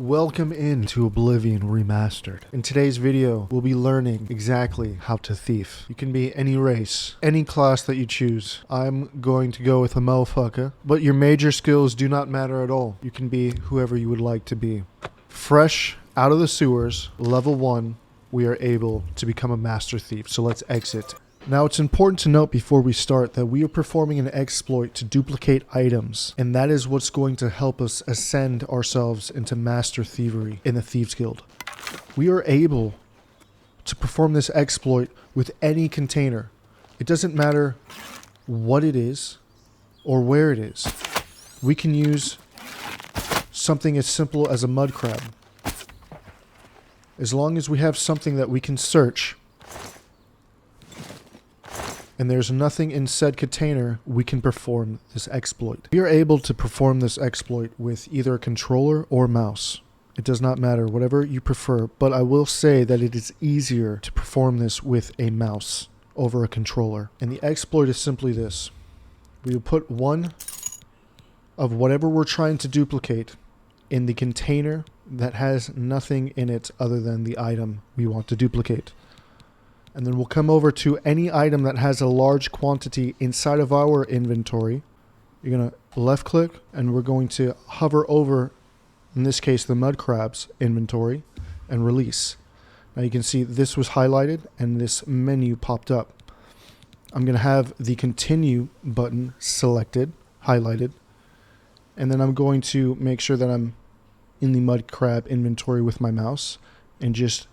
Welcome into Oblivion Remastered. In today's video, we'll be learning exactly how to thief. You can be any race, any class that you choose. I'm going to go with a motherfucker, but your major skills do not matter at all. You can be whoever you would like to be. Fresh out of the sewers, level 1, we are able to become a master thief. So let's exit. Now, it's important to note before we start that we are performing an exploit to duplicate items, and that is what's going to help us ascend ourselves into master thievery in the Thieves Guild. We are able to perform this exploit with any container. It doesn't matter what it is or where it is. We can use something as simple as a mud crab. As long as we have something that we can search, and there's nothing in said container, we can perform this exploit. We are able to perform this exploit with either a controller or mouse. It does not matter, whatever you prefer, but I will say that it is easier to perform this with a mouse over a controller. And the exploit is simply this. We will put one of whatever we're trying to duplicate in the container that has nothing in it other than the item we want to duplicate. And then we'll come over to any item that has a large quantity inside of our inventory. You're going to left click and we're going to hover over, in this case, the mud crab's inventory and release. Now you can see this was highlighted and this menu popped up. I'm going to have the continue button selected, highlighted, and then I'm going to make sure that I'm in the mud crab inventory with my mouse and just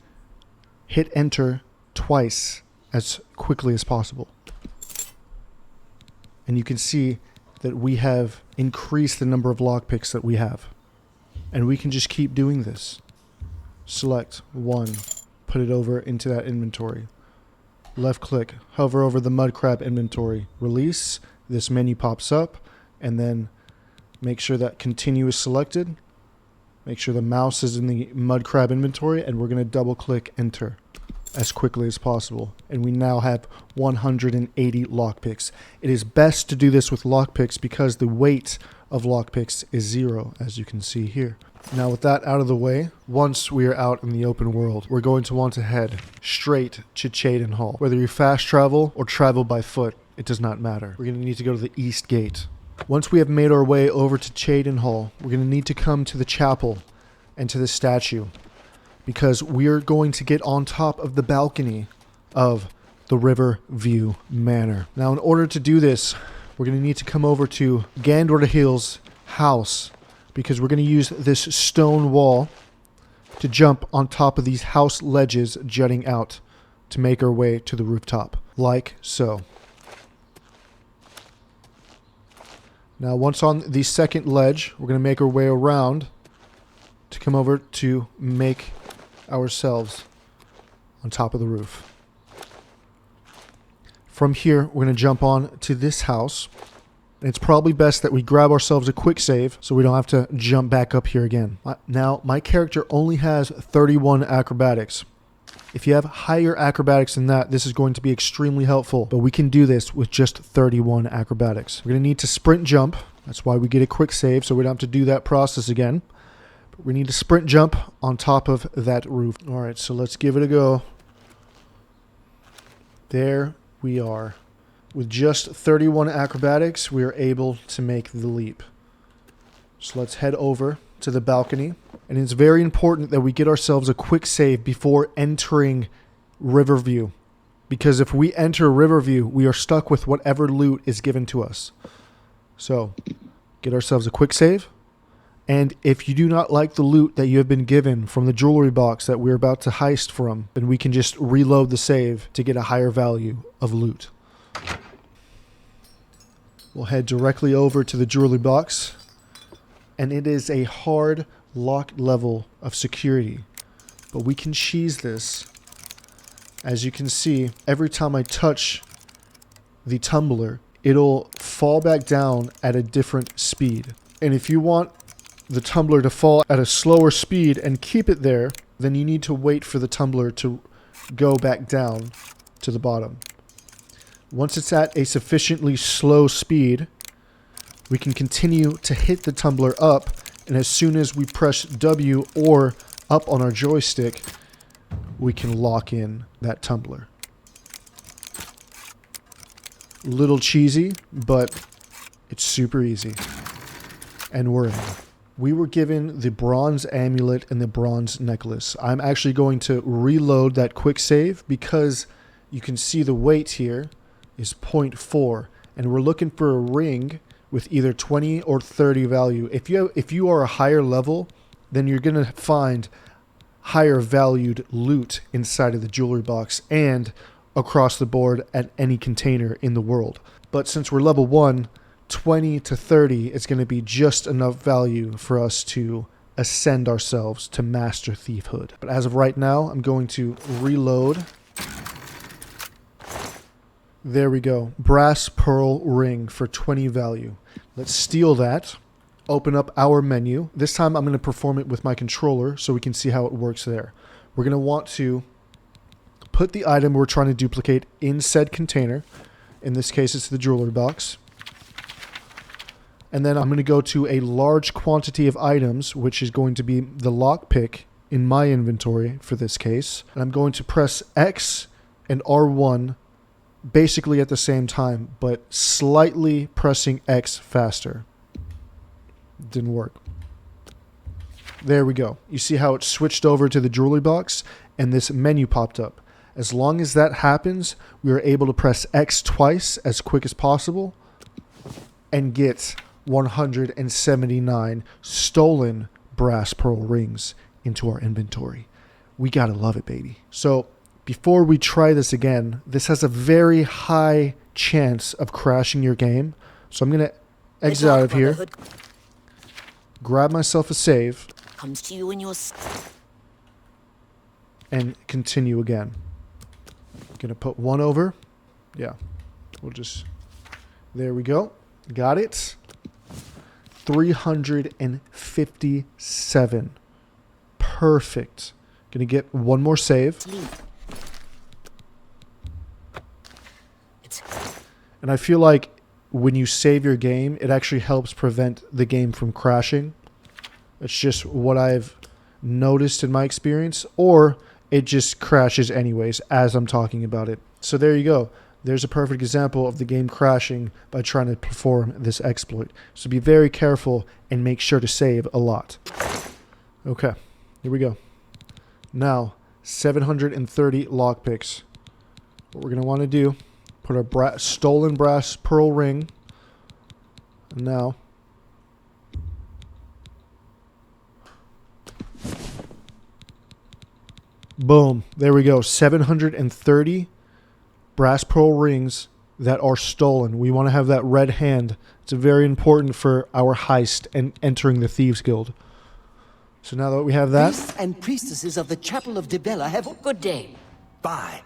hit enter twice as quickly as possible. And you can see that we have increased the number of lockpicks that we have. And we can just keep doing this. Select one, put it over into that inventory. Left click, hover over the mud crab inventory, release, this menu pops up, and then make sure that continue is selected. Make sure the mouse is in the mud crab inventory, and we're going to double click enter as quickly as possible, and we now have 180 lockpicks. It is best to do this with lockpicks because the weight of lockpicks is 0, as you can see here. Now, with that out of the way, once we are out in the open world, we're going to want to head straight to Cheydinhal. Whether you fast travel or travel by foot, it does not matter. We're going to need to go to the east gate. Once we have made our way over to Cheydinhal, we're going to need to come to the chapel and to the statue, because we're going to get on top of the balcony of the Riverview Manor. Now, in order to do this, we're going to need to come over to Gandorhill's house, because we're going to use this stone wall to jump on top of these house ledges jutting out to make our way to the rooftop, like so. Now, once on the second ledge, we're going to make our way around to come over to make ourselves on top of the roof. From here, we're going to jump on to this house. And it's probably best that we grab ourselves a quick save so we don't have to jump back up here again. Now, my character only has 31 acrobatics. If you have higher acrobatics than that, this is going to be extremely helpful, but we can do this with just 31 acrobatics. We're going to need to sprint jump. That's why we get a quick save, so we don't have to do that process again. We need to sprint jump on top of that roof. Alright, so let's give it a go. There we are. With just 31 acrobatics, we are able to make the leap. So let's head over to the balcony. And it's very important that we get ourselves a quick save before entering Riverview. Because if we enter Riverview, we are stuck with whatever loot is given to us. So, get ourselves a quick save. And if you do not like the loot that you have been given from the jewelry box that we're about to heist from, then we can just reload the save to get a higher value of loot. We'll head directly over to the jewelry box. And it is a hard locked level of security. But we can cheese this. As you can see, every time I touch the tumbler, it'll fall back down at a different speed. And if you want the tumbler to fall at a slower speed and keep it there, then you need to wait for the tumbler to go back down to the bottom. Once it's at a sufficiently slow speed, we can continue to hit the tumbler up And as soon as we press W or up on our joystick, we can lock in that tumbler. Little cheesy, but it's super easy. And we're in. We were given the bronze amulet and the bronze necklace. I'm actually going to reload that quick save because you can see the weight here is 0.4. And we're looking for a ring with either 20 or 30 value. If you are a higher level, then you're going to find higher valued loot inside of the jewelry box and across the board at any container in the world. But since we're level 1, 20 to 30 is going to be just enough value for us to ascend ourselves to Master Thiefhood. But as of right now, I'm going to reload. There we go. Brass pearl ring for 20 value. Let's steal that. Open up our menu. This time I'm going to perform it with my controller so we can see how it works there. We're going to want to put the item we're trying to duplicate in said container. In this case, it's the jewelry box. And then I'm going to go to a large quantity of items, which is going to be the lockpick in my inventory for this case. And I'm going to press X and R1 basically at the same time, but slightly pressing X faster. Didn't work. There we go. You see how it switched over to the jewelry box and this menu popped up. As long as that happens, we are able to press X twice as quick as possible and get 179 stolen brass pearl rings into our inventory. We gotta love it, baby. So before we try this again, this has a very high chance of crashing your game. So I'm going to exit out of here, grab myself a save, comes to you in your and continue again. Going to put one over. Yeah. We'll just... There we go. Got it. 357. Perfect. Going to get one more save. And I feel like when you save your game, it actually helps prevent the game from crashing. It's just what I've noticed in my experience, or it just crashes anyways as I'm talking about it. So there you go. There's a perfect example of the game crashing by trying to perform this exploit. So be very careful and make sure to save a lot. Okay, here we go. Now, 730 lockpicks. What we're going to want to do, put our stolen brass pearl ring. And now, boom. There we go. 730 brass pearl rings that are stolen. We want to have that red hand. It's very important for our heist and entering the Thieves Guild. So now that we have that... Priests and priestesses of the Chapel of Dibella have... good day. Fine.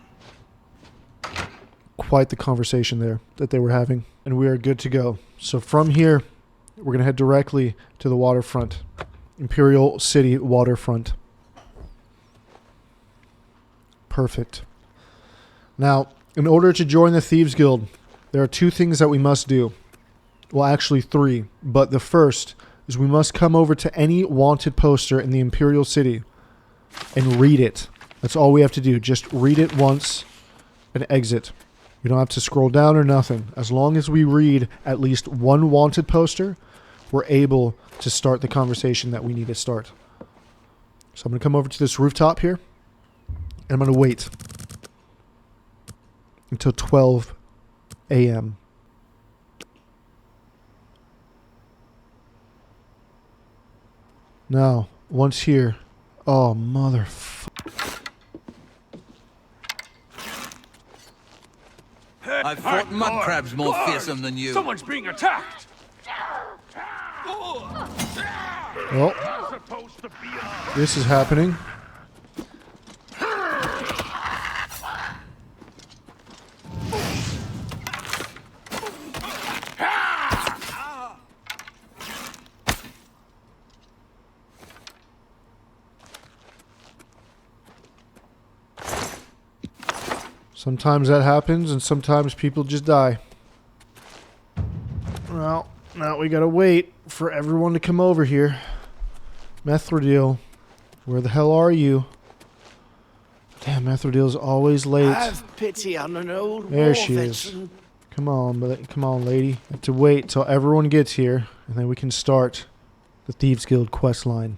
Quite the conversation there that they were having. And we are good to go. So from here, we're going to head directly to the waterfront. Imperial City waterfront. Perfect. Now, in order to join the Thieves Guild, there are two things that we must do. Well, actually three. But the first is we must come over to any wanted poster in the Imperial City and read it. That's all we have to do. Just read it once and exit. You don't have to scroll down or nothing. As long as we read at least one wanted poster, we're able to start the conversation that we need to start. So I'm going to come over to this rooftop here, and I'm going to wait until 12 a.m. Now, once here... Oh, motherfucker. I've fought mud crabs more fearsome than you. Someone's being attacked! Well, this is happening. Sometimes that happens, and sometimes people just die. Well, now we gotta wait for everyone to come over here. Methrodil, where the hell are you? Damn, Methrodil's always late. Have pity on an old There war she is. veteran. Come on, lady. I have to wait till everyone gets here, and then we can start the Thieves Guild quest line.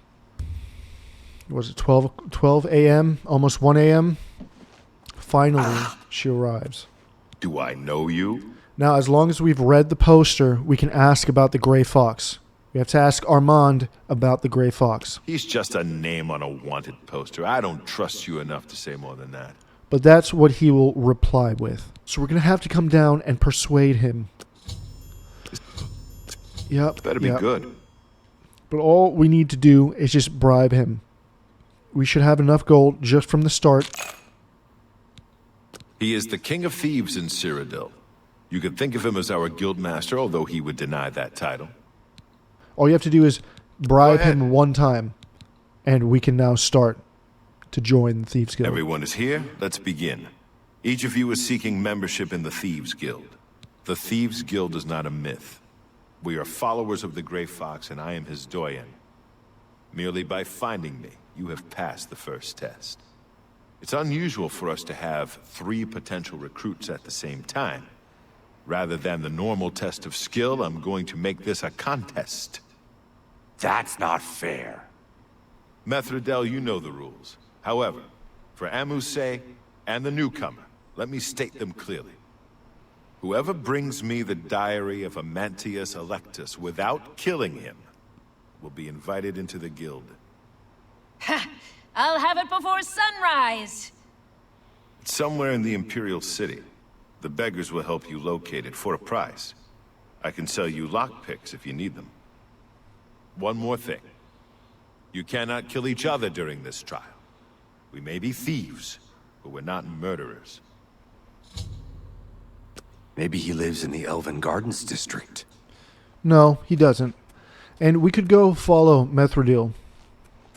Was it 12 a.m.? Almost 1 a.m.? Finally, she arrives. Do I know you? Now, as long as we've read the poster, we can ask about the Gray Fox. We have to ask Armand about the Gray Fox. He's just a name on a wanted poster. I don't trust you enough to say more than that. But that's what he will reply with. So we're going to have to come down and persuade him. Yep. Better be good. But all we need to do is just bribe him. We should have enough gold just from the start. He is the king of thieves in Cyrodiil. You could think of him as our guild master, although he would deny that title. All you have to do is bribe him one time, and we can now start to join the Thieves Guild. Everyone is here. Let's begin. Each of you is seeking membership in the Thieves Guild. The Thieves Guild is not a myth. We are followers of the Gray Fox, and I am his doyen. Merely by finding me, you have passed the first test. It's unusual for us to have 3 potential recruits at the same time. Rather than the normal test of skill, I'm going to make this a contest. That's not fair. Methrodel, you know the rules. However, for Amuse and the newcomer, let me state them clearly. Whoever brings me the diary of Amantius Electus without killing him will be invited into the guild. Ha! I'll have it before sunrise. It's somewhere in the Imperial City. The beggars will help you locate it for a price. I can sell you lockpicks if you need them. One more thing. You cannot kill each other during this trial. We may be thieves, but we're not murderers. Maybe he lives in the Elven Gardens district. No, he doesn't. And we could go follow Methrodil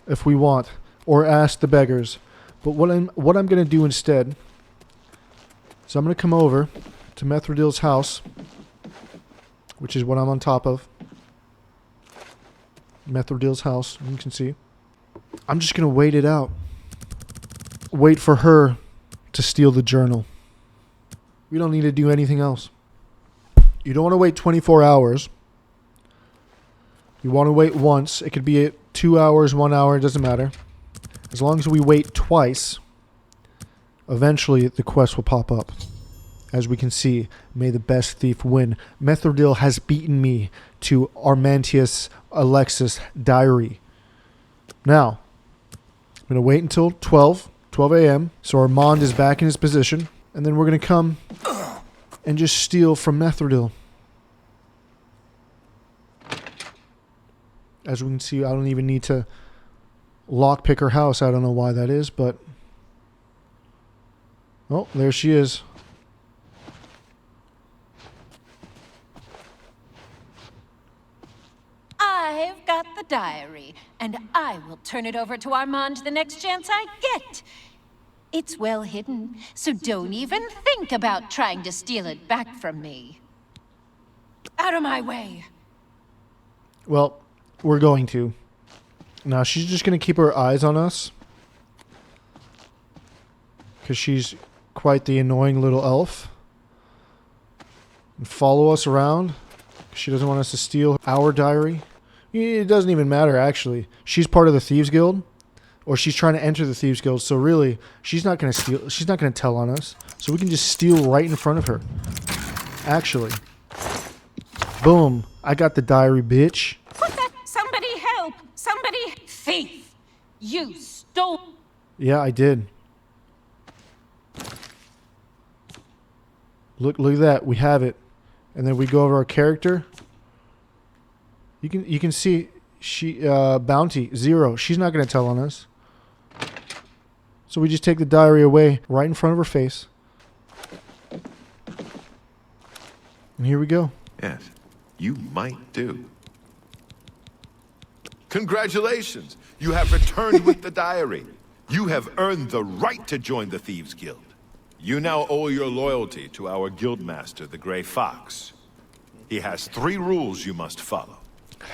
if we want, or ask the beggars. But what I'm going to do instead is I'm going to come over to Methrodil's house, which is what I'm on top of. Methrodil's house, you can see. I'm just going to wait it out. Wait for her to steal the journal. We don't need to do anything else. You don't want to wait 24 hours. You want to wait once. It could be 2 hours, 1 hour, it doesn't matter. As long as we wait twice, eventually the quest will pop up. As we can see, may the best thief win. Methrodil has beaten me to Armantius Alexis diary. Now, I'm going to wait until 12 a.m. so Armand is back in his position. And then we're going to come and just steal from Methrodil. As we can see, I don't even need to lockpick her house. I don't know why that is, but... Oh, there she is. I've got the diary, and I will turn it over to Armand the next chance I get. It's well hidden, so don't even think about trying to steal it back from me. Out of my way! Well, we're going to. Now, she's just going to keep her eyes on us. Because she's quite the annoying little elf. And follow us around. She doesn't want us to steal our diary. It doesn't even matter, actually. She's part of the Thieves Guild. Or she's trying to enter the Thieves Guild. So really, she's not going to steal. She's not going to tell on us. So we can just steal right in front of her. Actually. Boom. I got the diary, bitch. What the? Somebody help! Somebody... Thief! You stole... Yeah, I did. Look at that. We have it. And then we go over our character. You can see she bounty 0. She's not going to tell on us. So we just take the diary away right in front of her face. And here we go. Yes, you might do. Congratulations! You have returned with the diary. You have earned the right to join the Thieves Guild. You now owe your loyalty to our guildmaster, the Gray Fox. He has 3 rules you must follow.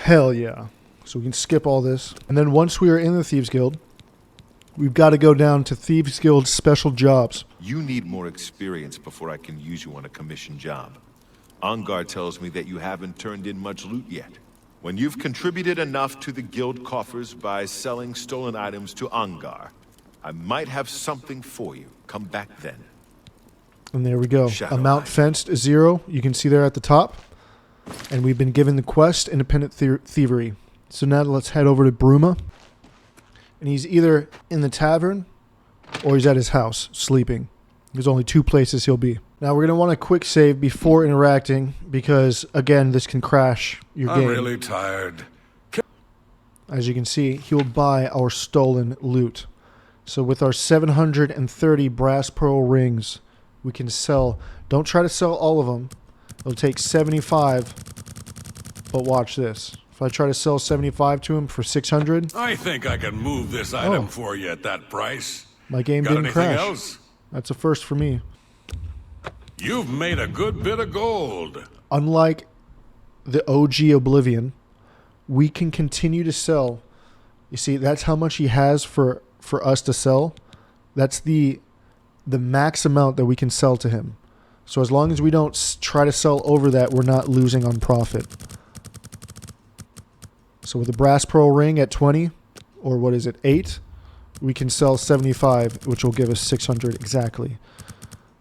Hell yeah. So we can skip all this. And then once we are in the Thieves Guild, we've got to go down to Thieves Guild special jobs. You need more experience before I can use you on a commission job. Ongar tells me that you haven't turned in much loot yet. When you've contributed enough to the guild coffers by selling stolen items to Ongar, I might have something for you. Come back then. And there we go. Shadow Amount Eye. fenced is 0. You can see there at the top. And we've been given the quest, Independent Thievery. So now let's head over to Bruma. And he's either in the tavern or he's at his house sleeping. There's only 2 places he'll be. Now we're going to want a quick save before interacting because, again, this can crash your game. I'm really tired. As you can see, he will buy our stolen loot. So with our 730 brass pearl rings, we can sell. Don't try to sell all of them. It'll take 75. But watch this. If I try to sell 75 to him for 600, I think I can move this item for you at that price. my game Got didn't anything crash. else? That's a first for me. You've made a good bit of gold. Unlike the OG Oblivion, we can continue to sell. You see, that's how much he has for us to sell. That's the max amount that we can sell to him. So as long as we don't try to sell over that, we're not losing on profit. So with the brass pearl ring at 20, or what is it, 8, we can sell 75, which will give us 600 exactly.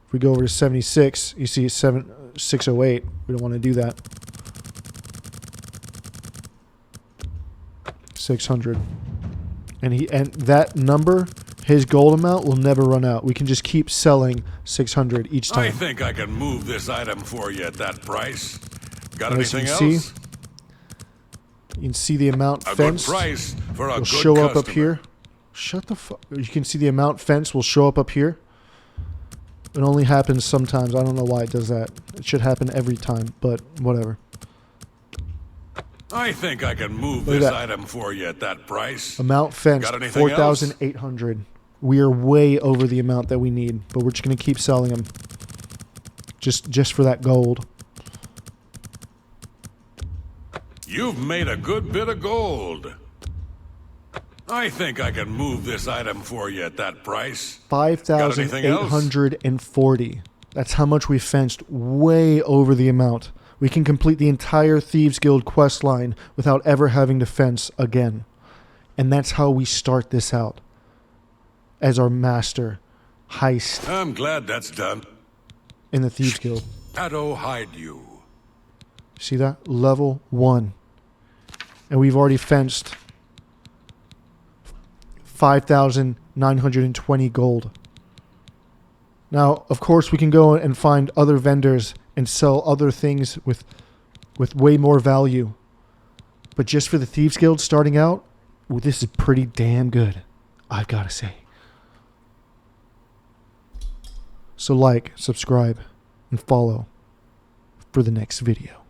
If we go over to 76, you see 608. We don't want to do that. 600. And that number, his gold amount, will never run out. We can just keep selling 600 each time. I think I can move this item for you at that price. Got As you anything can else? see, you can see the amount A fenced good price for a will good show up customer. here. Shut the fuck. You can see the amount fenced will show up here. It only happens sometimes. I don't know why it does that. It should happen every time, but whatever. I think I can move Look at this that. item for you at that price. Amount fenced, Got anything else? 4,800. We are way over the amount that we need, but we're just going to keep selling them. Just for that gold. You've made a good bit of gold. I think I can move this item for you at that price. 5,840. That's how much we fenced, way over the amount. We can complete the entire Thieves Guild quest line without ever having to fence again. And that's how we start this out. As our master heist I'm glad that's done. in the Thieves Guild. Shadow hide you. See that? Level 1. And we've already fenced 5,920 gold. Now, of course, we can go and find other vendors and sell other things with way more value. But just for the Thieves Guild starting out, well, this is pretty damn good, I've got to say. So like, subscribe, and follow for the next video.